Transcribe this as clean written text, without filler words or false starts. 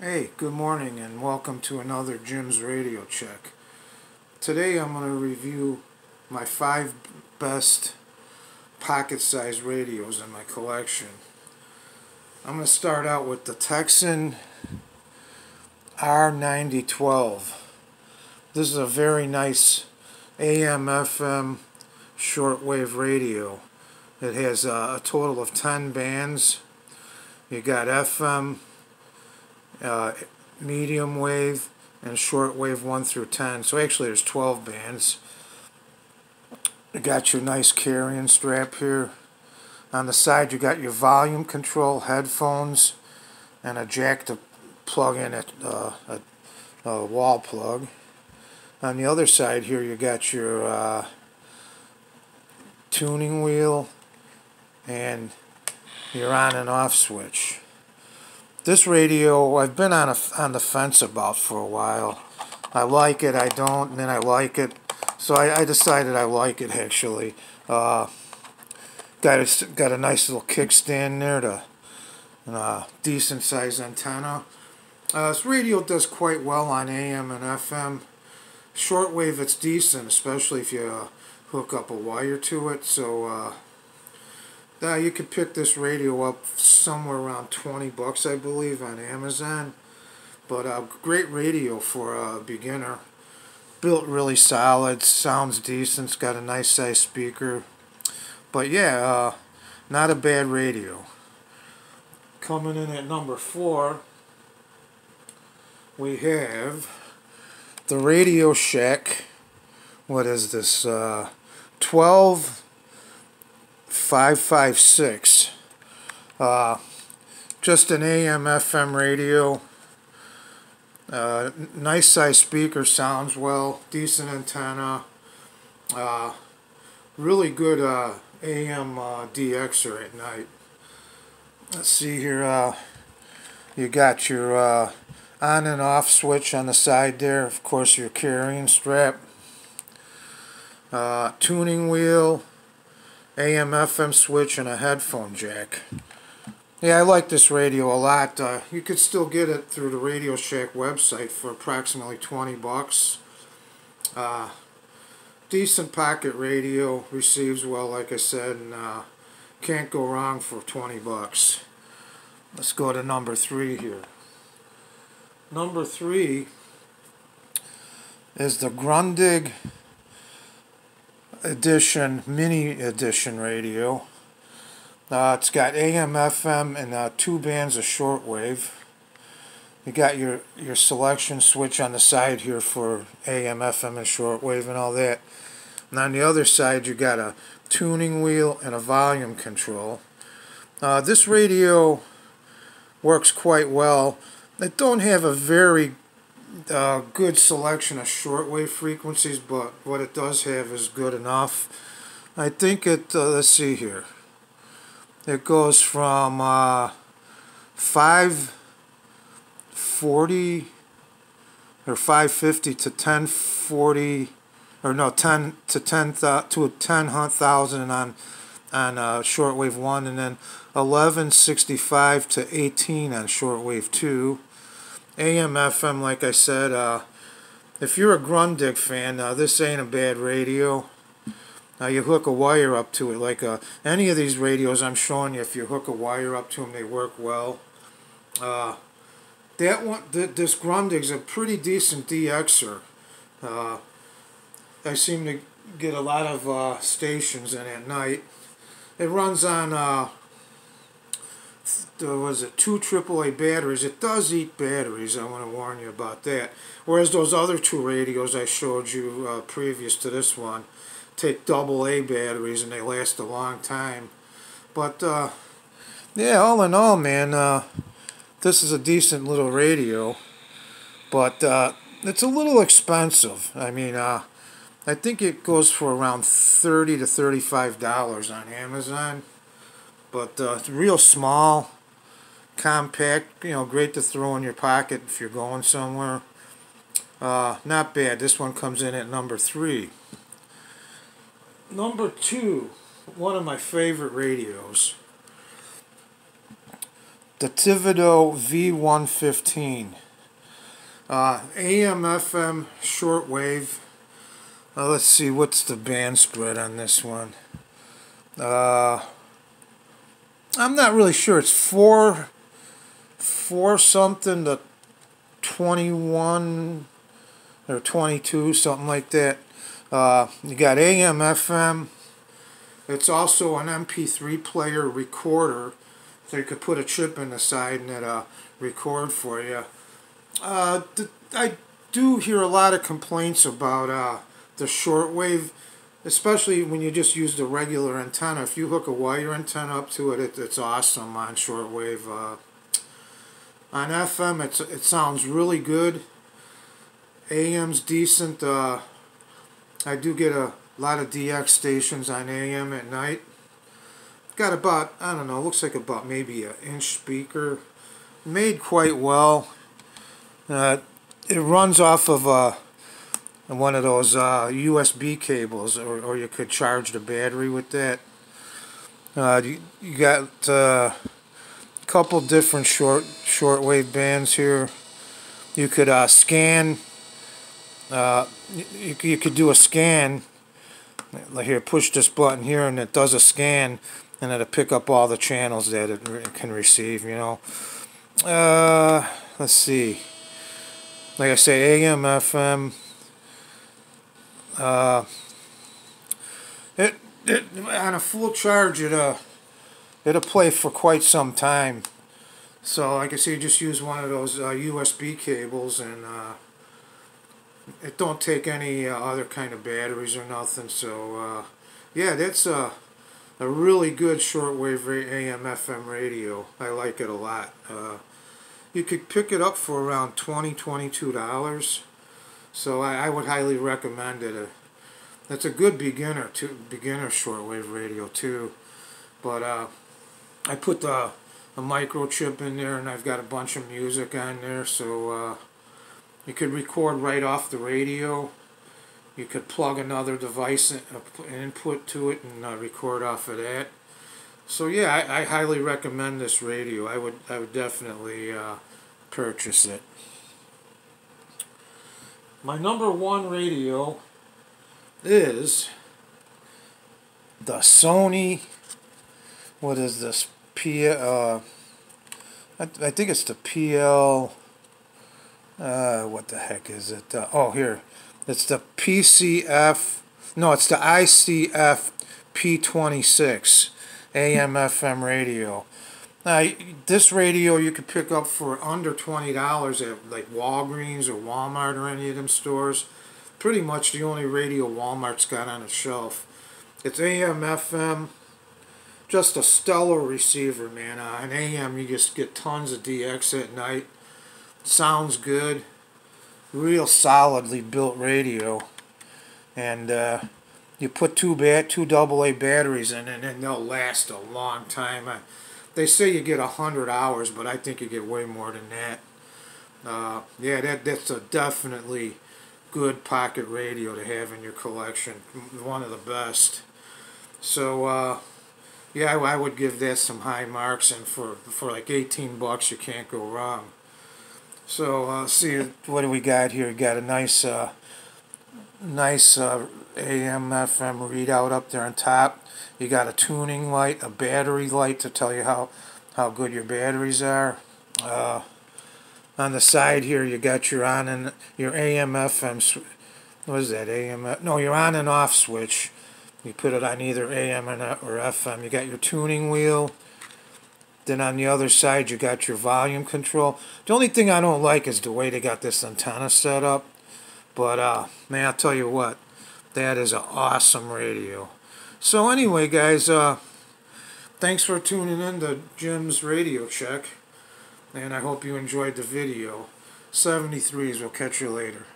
Hey, good morning and welcome to another Jim's Radio Check. Today I'm going to review my 5 best pocket-sized radios in my collection. I'm going to start out with the Texan R9012. This is a very nice AM/FM shortwave radio. It has a total of 10 bands. You got FM, medium wave, and short wave 1 through 10. So actually there's 12 bands. You got your nice carrying strap here. On the side you got your volume control, headphones, and a jack to plug in a wall plug. On the other side here you got your tuning wheel and your on and off switch. This radio I've been on the fence about for a while. I like it, I don't, and then I like it. So I decided I like it actually. Got a nice little kickstand there and a decent sized antenna. This radio does quite well on AM and FM. Shortwave it's decent, especially if you hook up a wire to it. So you could pick this radio up somewhere around $20, I believe, on Amazon. But a great radio for a beginner. Built really solid, sounds decent, it's got a nice size speaker. But yeah, not a bad radio. Coming in at number 4, we have the Radio Shack. What is this? 12556. Just an AM/FM radio. Nice size speaker, sounds well, decent antenna. Really good AM DXer at night. Let's see here. You got your on and off switch on the side there. Of course, your carrying strap. Tuning wheel, AM/FM switch, and a headphone jack. Yeah, I like this radio a lot. You could still get it through the Radio Shack website for approximately $20. Decent pocket radio, receives well, like I said, and can't go wrong for $20. Let's go to number 3 here. Number 3 is the Grundig Edition, Mini Edition radio. It's got AM/FM and 2 bands of shortwave. You got your selection switch on the side here for AM/FM and shortwave and all that. And on the other side you got a tuning wheel and a volume control. This radio works quite well. It don't have a very good selection of shortwave frequencies, but what it does have is good enough. I think it, let's see here. It goes from 540 or 550 to 1040, or no, 10 to 10,000 on shortwave 1, and then 1165 to 18 on shortwave 2. AM/FM, like I said, if you're a Grundig fan, this ain't a bad radio. You hook a wire up to it, like any of these radios I'm showing you, if you hook a wire up to them, they work well. This Grundig's a pretty decent DXer. I seem to get a lot of stations in at night. It runs on, was it 2 AAA batteries? It does eat batteries, I want to warn you about that. Whereas those other 2 radios I showed you previous to this one take AA batteries and they last a long time. But yeah, all in all, man, this is a decent little radio, but it's a little expensive. I mean, I think it goes for around $30 to $35 on Amazon, but it's real small, compact, great to throw in your pocket if you're going somewhere. Not bad. This one comes in at number 3. Number 2, one of my favorite radios, the Thibodeau V115. AM, FM, shortwave. Let's see, what's the band spread on this one? I'm not really sure. It's 4 something to 21 or 22, something like that. You got AM, FM. It's also an MP3 player recorder, so you could put a chip in the side and it record for you. I do hear a lot of complaints about the shortwave, especially when you just use the regular antenna. If you hook a wire antenna up to it, it's awesome on shortwave. On FM, it sounds really good. AM's decent. I do get a lot of DX stations on AM at night. Got about, I don't know, looks like about maybe an inch speaker. Made quite well. It runs off of one of those USB cables, or you could charge the battery with that. You got a couple different shortwave bands here. You could scan. You could do a scan. Like here, push this button here, and it does a scan, and it'll pick up all the channels that it can receive. You know. Let's see. Like I say, AM, FM. It on a full charge, it'll play for quite some time. So, like I say, just use one of those USB cables, and it don't take any other kind of batteries or nothing. So, yeah, that's a really good shortwave AM, FM radio. I like it a lot. You could pick it up for around $22. So I would highly recommend it. That's a good beginner shortwave radio too. But I put a microchip in there, and I've got a bunch of music on there, so you could record right off the radio. You could plug another device, an input to it, and record off of that. So yeah, I highly recommend this radio. I would definitely purchase it. My number one radio is the Sony. What is this? I think it's the PL. What the heck is it? Oh, here. It's the PCF. No, it's the ICF P26 AM FM radio. Now, this radio you could pick up for under $20 at like Walgreens or Walmart or any of them stores. Pretty much the only radio Walmart's got on its shelf. It's AM, FM. Just a stellar receiver, man. An AM, you just get tons of DX at night. Sounds good. Real solidly built radio. And you put two AA batteries in it, and they'll last a long time. They say you get 100 hours, but I think you get way more than that. Yeah, that's a definitely good pocket radio to have in your collection. One of the best. So, yeah, I would give that some high marks, and for like $18, you can't go wrong. So, see, what do we got here? We got a nice AM, FM readout up there on top. You got a tuning light, a battery light to tell you how good your batteries are. On the side here, you got your on and your AM, FM. What is that? AM? No, your on and off switch. You put it on either AM or FM. You got your tuning wheel. Then on the other side, you got your volume control. The only thing I don't like is the way they got this antenna set up. But, man, I'll tell you what. That is an awesome radio. So anyway, guys, thanks for tuning in to Jim's Radio Check. And I hope you enjoyed the video. 73s, we'll catch you later.